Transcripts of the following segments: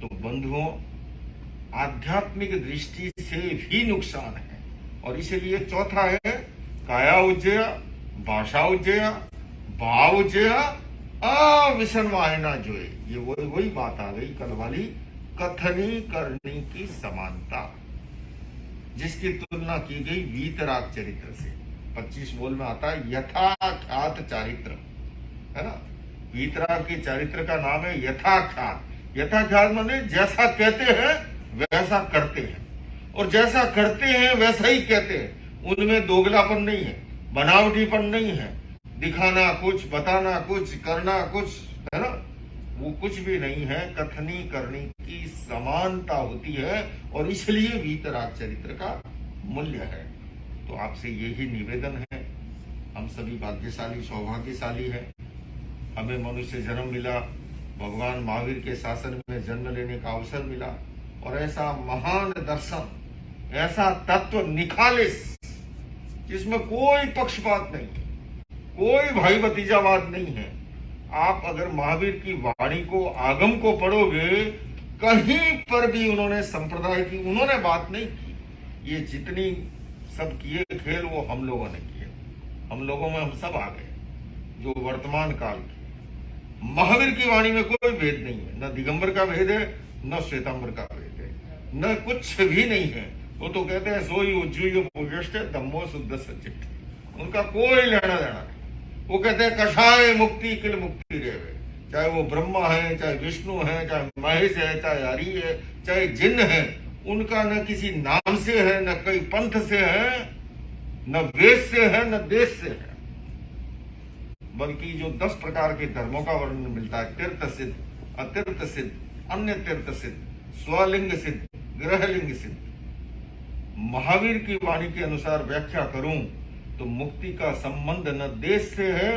तो बंधुओं, आध्यात्मिक दृष्टि से भी नुकसान है। और इसलिए चौथा है काया उज्जय, भाषा उज्जय, भाव उज्जय, अविसन्वायना जोए। ये वही बात आ गई कल वाली, कथनी करनी की समानता, जिसकी तुलना की गई वीतराग चरित्र से। 25 बोल में आता है यथाख्यात चारित्र, है ना। वीतराग के चरित्र का नाम है यथाख्यात। यथाख्यात माने जैसा कहते हैं वैसा करते हैं, और जैसा करते हैं वैसा ही कहते हैं। उनमें दोगलापन नहीं है, बनावटीपन नहीं है, दिखाना कुछ, बताना कुछ, करना कुछ, है ना, वो कुछ भी नहीं है। कथनी करनी की समानता होती है, और इसलिए वीतराग चरित्र का मूल्य है। तो आपसे यही निवेदन है, हम सभी भाग्यशाली, सौभाग्यशाली हैं। हमें मनुष्य जन्म मिला, भगवान महावीर के शासन में जन्म लेने का अवसर मिला, और ऐसा महान दर्शन, ऐसा तत्व निखालिस, जिसमें कोई पक्षपात नहीं है, कोई भाई भतीजावाद नहीं है। आप अगर महावीर की वाणी को, आगम को पढ़ोगे, कहीं पर भी उन्होंने संप्रदाय की उन्होंने बात नहीं की। ये जितनी सब किए खेल वो हम लोगों ने किए। हम लोगों में हम सब आ गए, जो वर्तमान काल के। महावीर की वाणी में कोई भेद नहीं है, न दिगंबर का भेद है, न श्वेतांबर का भेद है, न कुछ भी नहीं है। वो तो कहते हैं सोई उज्जूय पुष्ट धम्मो शुद्ध सचित। उनका कोई लेना देना नहीं। वो कहते हैं कषाय मुक्ति किल मुक्ति रेवे। चाहे वो ब्रह्मा है, चाहे विष्णु है, चाहे महेश है, चाहे हरि है, चाहे जिन्न है, उनका न किसी नाम से है, न कई पंथ से है, न वेद से है, न देश से है, बल्कि जो 10 प्रकार के धर्मों का वर्णन मिलता है, तीर्थ सिद्ध, अतीर्थ सिद्ध, अन्य तीर्थ सिद्ध, स्वलिंग सिद्ध, ग्रहलिंग सिद्ध। महावीर की वाणी के अनुसार व्याख्या करूं तो मुक्ति का संबंध न देश से है,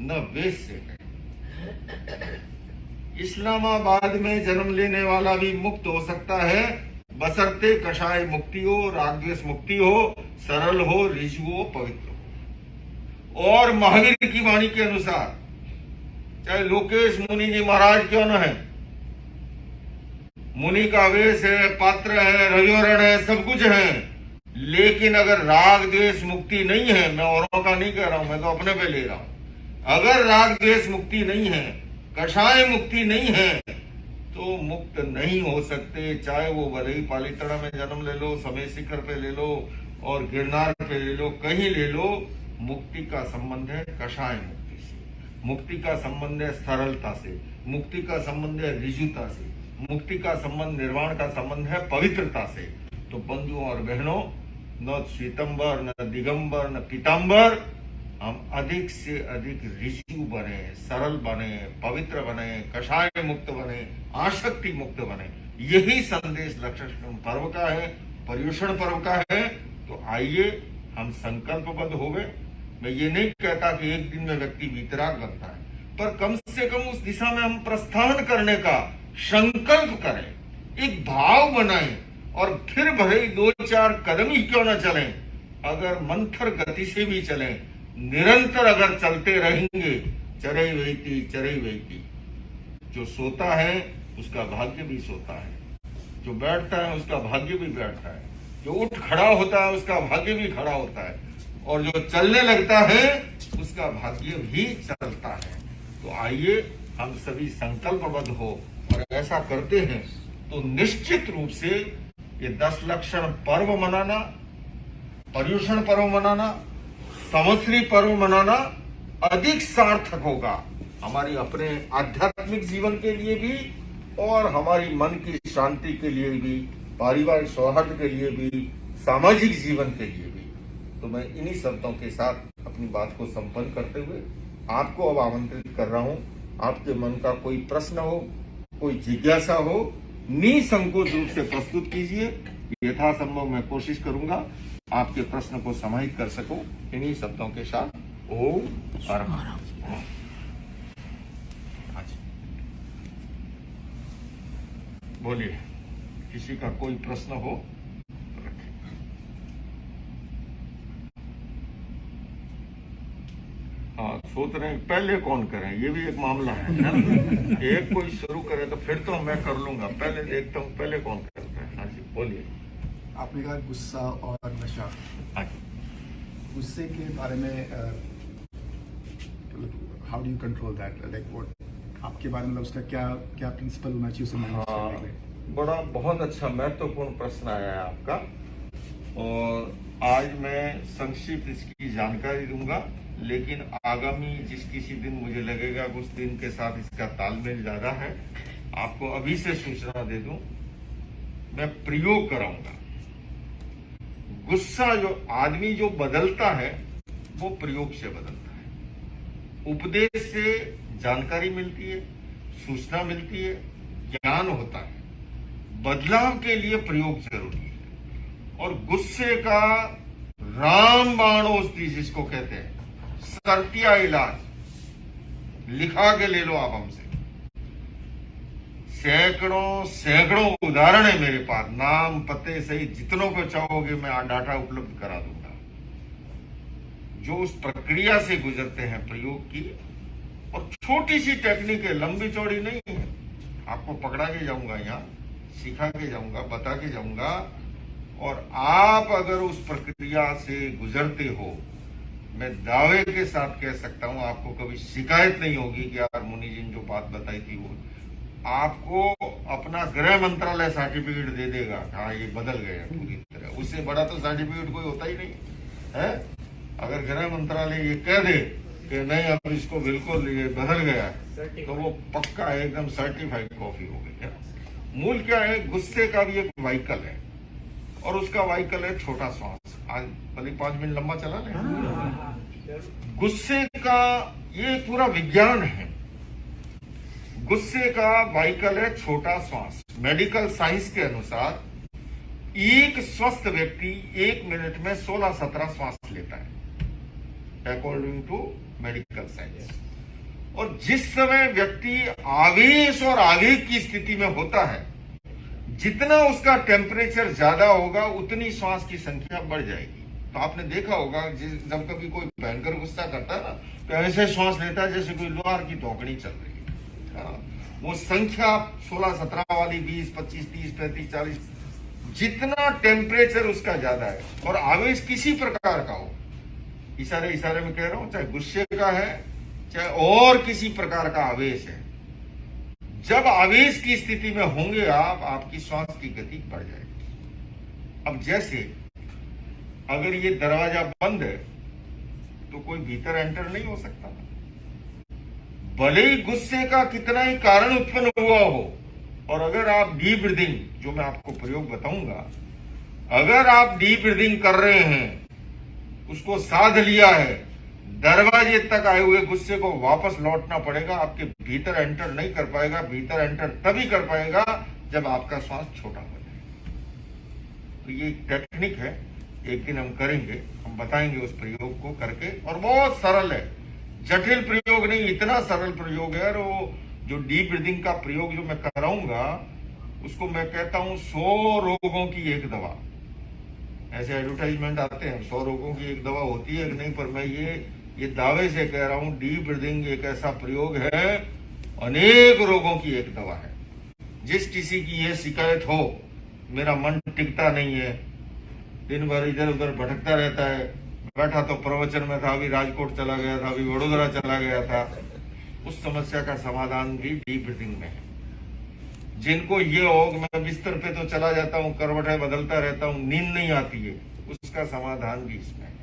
न वेद से है। इस्लामाबाद में जन्म लेने वाला भी मुक्त हो सकता है, बशर्ते कषाय मुक्ति हो, रागद्वेष मुक्ति हो, सरल हो, ऋजु हो, पवित्र हो। और महावीर की वाणी के अनुसार चाहे लोकेश मुनि जी महाराज क्यों न है, मुनि का वेश है, पात्र है, रजोरण है, सब कुछ है, लेकिन अगर राग द्वेष मुक्ति नहीं है, मैं औरों का नहीं कह रहा हूं, मैं तो अपने पे ले रहा हूं, अगर राग द्वेष मुक्ति नहीं है, कषाय मुक्ति नहीं है, तो मुक्त नहीं हो सकते। चाहे वो भले ही पालीताना में जन्म ले लो, समय शिखर पे ले लो, और गिरनार पे ले लो, कहीं ले लो, मुक्ति का संबंध है कषाय मुक्ति से। मुक्ति का संबंध है सरलता से, मुक्ति का संबंध है ऋजुता से, मुक्ति का संबंध, निर्वाण का संबंध है पवित्रता से। तो बंधुओं और बहनों, न श्वेतंबर, न दिगंबर, न पीतांबर, हम अधिक से अधिक ऋजु बने, सरल बने, पवित्र बने, कषाय मुक्त बने, आसक्ति मुक्त बने। यही संदेश लक्षण पर्व का है, पर्युषण पर्व का है। तो आइए हम संकल्पबद्ध हो गए। मैं ये नहीं कहता कि एक दिन में व्यक्ति वीतराग बनता है, पर कम से कम उस दिशा में हम प्रस्थान करने का संकल्प करें, एक भाव बनाएं, और फिर भले 2-4 कदम ही क्यों न चलें, अगर मंथर गति से भी चलें, निरंतर अगर चलते रहेंगे, चरई वैती। जो सोता है उसका भाग्य भी सोता है, जो बैठता है उसका भाग्य भी बैठता है, जो उठ खड़ा होता है उसका भाग्य भी खड़ा होता है, और जो चलने लगता है उसका भाग्य भी चलता है। तो आइए हम सभी संकल्पबद्ध हो, और ऐसा करते हैं तो निश्चित रूप से ये 10 लक्षण पर्व मनाना, पर्युषण पर्व मनाना, संवत्सरी पर्व मनाना अधिक सार्थक होगा, हमारी अपने आध्यात्मिक जीवन के लिए भी, और हमारी मन की शांति के लिए भी, पारिवारिक सौहार्द के लिए भी, सामाजिक जीवन के लिए भी। तो मैं इन्हीं शब्दों के साथ अपनी बात को संपन्न करते हुए आपको अब आमंत्रित कर रहा हूं। आपके मन का कोई प्रश्न हो, कोई जिज्ञासा हो, निसंकोच रूप से प्रस्तुत कीजिए। यथासंभव मैं कोशिश करूंगा आपके प्रश्न को समाहित कर सकूं इन्हीं शब्दों के साथ। ओम परमात्मा। बोलिए, किसी का कोई प्रश्न हो? हाँ, सोच रहे हैं पहले कौन करें, ये भी एक मामला है ना। एक कोई शुरू करे तो फिर तो मैं कर लूंगा, पहले देखता हूँ पहले कौन करता है। हाँ जी बोलिए। आपने कहा गुस्सा और नशा, गुस्से के बारे में how do you control that, like what आपके बारे में उसका क्या क्या प्रिंसिपल होना चाहिए उसे मैनेज करने के लिए? बड़ा बहुत अच्छा महत्वपूर्ण प्रश्न आया है आपका, और आज मैं संक्षिप्त इसकी जानकारी दूंगा, लेकिन आगामी जिस किसी दिन मुझे लगेगा उस दिन के साथ इसका तालमेल ज्यादा है, आपको अभी से सूचना दे दूं, मैं प्रयोग कराऊंगा। गुस्सा जो आदमी जो बदलता है वो प्रयोग से बदलता है। उपदेश से जानकारी मिलती है, सूचना मिलती है, ज्ञान होता है। बदलाव के लिए प्रयोग जरूरी है। और गुस्से का रामबाण औषधि जिसको कहते हैं, सर्तिया इलाज लिखा के ले लो आप हमसे। सैकड़ों उदाहरण है मेरे पास, नाम पते सहित जितनों को चाहोगे मैं डाटा उपलब्ध करा दूंगा, जो उस प्रक्रिया से गुजरते हैं प्रयोग की। और छोटी सी टेक्निक है, लंबी चौड़ी नहीं है। आपको पकड़ा के जाऊंगा, यहाँ सिखा के जाऊंगा, बता के जाऊंगा, और आप अगर उस प्रक्रिया से गुजरते हो, मैं दावे के साथ कह सकता हूं आपको कभी शिकायत नहीं होगी कि यार मुनि जी ने जो बात बताई थी वो। आपको अपना गृह मंत्रालय सर्टिफिकेट दे देगा, हाँ ये बदल गया पूरी तरह। उससे बड़ा तो सर्टिफिकेट कोई होता ही नहीं है। अगर गृह मंत्रालय ये कह दे कि नहीं अब इसको बिल्कुल ये बदल गया, तो वो पक्का एकदम सर्टिफाइड कॉफी हो गई है। मूल क्या है, गुस्से का भी एक व्हीकल है, और उसका व्हीकल है छोटा श्वास। आज भले 5 मिनट लंबा चला ले। गुस्से का ये पूरा विज्ञान है। गुस्से का व्हीकल है छोटा श्वास। मेडिकल साइंस के अनुसार एक स्वस्थ व्यक्ति 1 मिनट में 16-17 श्वास लेता है, अकॉर्डिंग टू मेडिकल साइंस। और जिस समय व्यक्ति आवेश और आवेग की स्थिति में होता है, जितना उसका टेम्परेचर ज्यादा होगा उतनी श्वास की संख्या बढ़ जाएगी। तो आपने देखा होगा जब कभी कोई भयंकर गुस्सा करता है ना, तो ऐसे श्वास लेता है जैसे कोई लोहार की धोकड़ी चल रही है। वो संख्या 16-17 वाली 20, 25, 30, 35, 40, जितना टेम्परेचर उसका ज्यादा है, और आवेश किसी प्रकार का हो, इशारे में कह रहा हूं, चाहे गुस्से का है चाहे और किसी प्रकार का आवेश है, जब आवेश की स्थिति में होंगे आप, आपकी श्वास की गति बढ़ जाएगी। अब जैसे अगर ये दरवाजा बंद है तो कोई भीतर एंटर नहीं हो सकता, भले ही गुस्से का कितना ही कारण उत्पन्न हुआ हो। और अगर आप डीप ब्रीदिंग, जो मैं आपको प्रयोग बताऊंगा, अगर आप डीप ब्रीदिंग कर रहे हैं, उसको साध लिया है, दरवाजे तक आए हुए गुस्से को वापस लौटना पड़ेगा, आपके भीतर एंटर नहीं कर पाएगा। भीतर एंटर तभी कर पाएगा जब आपका श्वास छोटा हो जाए। तो ये टेक्निक है, एक दिन हम करेंगे, हम बताएंगे उस प्रयोग को करके, और बहुत सरल है, जटिल प्रयोग नहीं, इतना सरल प्रयोग है। और वो जो डीप ब्रीदिंग का प्रयोग जो मैं कराऊंगा, उसको मैं कहता हूं 100 रोगों की एक दवा। ऐसे एडवर्टाइजमेंट आते हैं 100 रोगों की एक दवा होती है नहीं, पर मैं ये दावे से कह रहा हूं, डीप ब्रीदिंग एक ऐसा प्रयोग है, अनेक रोगों की एक दवा है। जिस किसी की ये शिकायत हो, मेरा मन टिकता नहीं है, दिन भर इधर उधर भटकता रहता है, बैठा तो प्रवचन में था, अभी राजकोट चला गया था, अभी वडोदरा चला गया था, उस समस्या का समाधान भी डीप ब्रीदिंग में है। जिनको ये हो मैं बिस्तर पे तो चला जाता हूँ, करवटें बदलता रहता हूँ, नींद नहीं आती है, उसका समाधान भी इसमें है।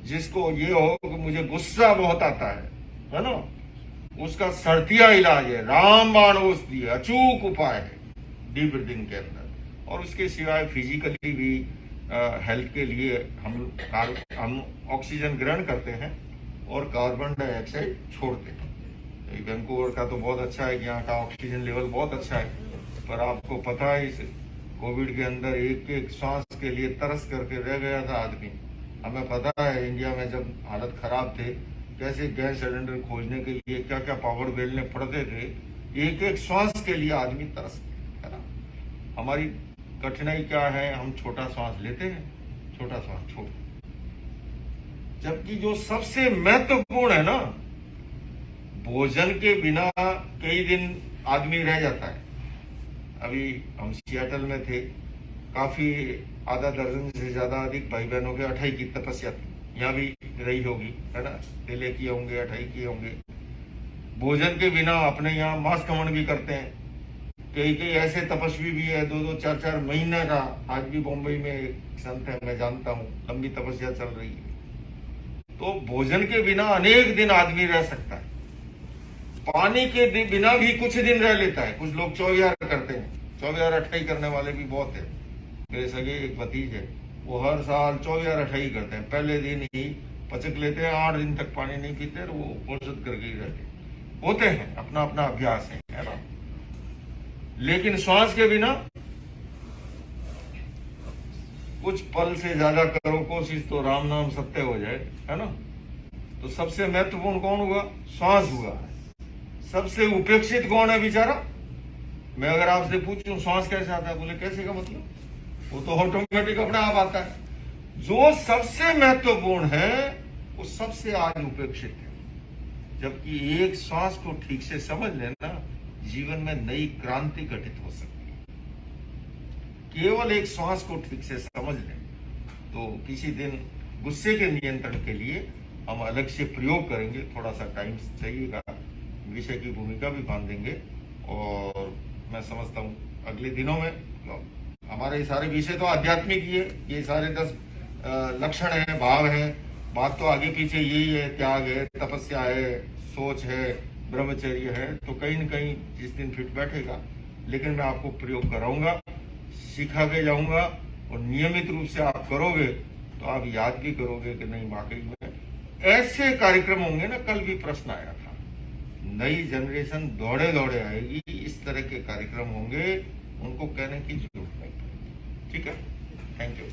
जिसको ये हो कि मुझे गुस्सा बहुत आता है ना, उसका सर्तिया इलाज है, रामबाण औषधि है, अचूक उपाय है डीप ब्रीदिंग के अंदर। और उसके सिवाय फिजिकली भी हेल्थ के लिए हम ऑक्सीजन ग्रहण करते हैं और कार्बन डाइऑक्साइड छोड़ते हैं। वैंकूवर का तो बहुत अच्छा है कि यहाँ का ऑक्सीजन लेवल बहुत अच्छा है, पर आपको पता है इस कोविड के अंदर एक एक श्वास के लिए तरस करके रह गया था आदमी। हमें पता है इंडिया में जब हालत खराब थे, कैसे गैस सिलेंडर खोजने के लिए क्या क्या पावड़ बेलने पड़ते थे, एक एक श्वास के लिए आदमी तरस है ना। हमारी कठिनाई क्या है, हम छोटा श्वास लेते हैं, छोटा श्वास छोड़। जबकि जो सबसे महत्वपूर्ण है ना, भोजन के बिना कई दिन आदमी रह जाता है। अभी हम सियाटल में थे, काफी आधा दर्जन से ज्यादा अधिक भाई बहनों के अठाई की तपस्या थी, यहाँ भी रही होगी, है ना, तिले किए होंगे, अठाई किए होंगे। भोजन के बिना अपने यहाँ मांस कमण भी करते हैं। कई कई ऐसे तपस्वी भी है, 2-2, 4-4 महीने का। आज भी बॉम्बे में एक संत है, मैं जानता हूँ, लंबी तपस्या चल रही है। तो भोजन के बिना अनेक दिन आदमी रह सकता है। पानी के बिना भी कुछ दिन रह लेता है। कुछ लोग 24 करते हैं, 24-28 करने वाले भी बहुत है। मेरे सगे एक भतीज है, वो हर साल 24-28 करते हैं। पहले दिन ही पचक लेते हैं, 8 दिन तक पानी नहीं पीते, वो औषध करके ही रहते होते हैं। अपना अपना अभ्यास है ना। लेकिन श्वास के बिना कुछ पल से ज्यादा करो कोशिश तो राम नाम सत्य हो जाए, है ना। तो सबसे महत्वपूर्ण कौन हुआ? श्वास हुआ। सबसे उपेक्षित कौन है बेचारा? मैं अगर आपसे पूछूं श्वास कैसे आता है, बोले कैसे का मतलब, वो तो ऑटोमेटिक अपने आप आता है। जो सबसे महत्वपूर्ण है वो सबसे आज उपेक्षित है। जबकि एक श्वास को ठीक से समझ लेना, जीवन में नई क्रांति घटित हो सकती है। केवल एक श्वास को ठीक से समझ लें तो किसी दिन गुस्से के नियंत्रण के लिए हम अलग से प्रयोग करेंगे। थोड़ा सा टाइम चाहिएगा, विषय की भूमिका भी बांधेंगे। और मैं समझता हूँ अगले दिनों में हमारे सारे विषय तो आध्यात्मिक ही है। ये सारे 10 लक्षण है, भाव है। बात तो आगे पीछे यही है, त्याग है, तपस्या है, सोच है, ब्रह्मचर्य है। तो कहीं न कहीं जिस दिन फिट बैठेगा, लेकिन मैं आपको प्रयोग कराऊंगा, सिखा के जाऊंगा। और नियमित रूप से आप करोगे तो आप याद भी करोगे कि नहीं वाकई में ऐसे कार्यक्रम होंगे ना। कल भी प्रश्न आया था, नई जनरेशन दौड़े दौड़े आएगी, इस तरह के कार्यक्रम होंगे, उनको कहने की जरूरत नहीं पड़ेगी। ठीक है, थैंक यू।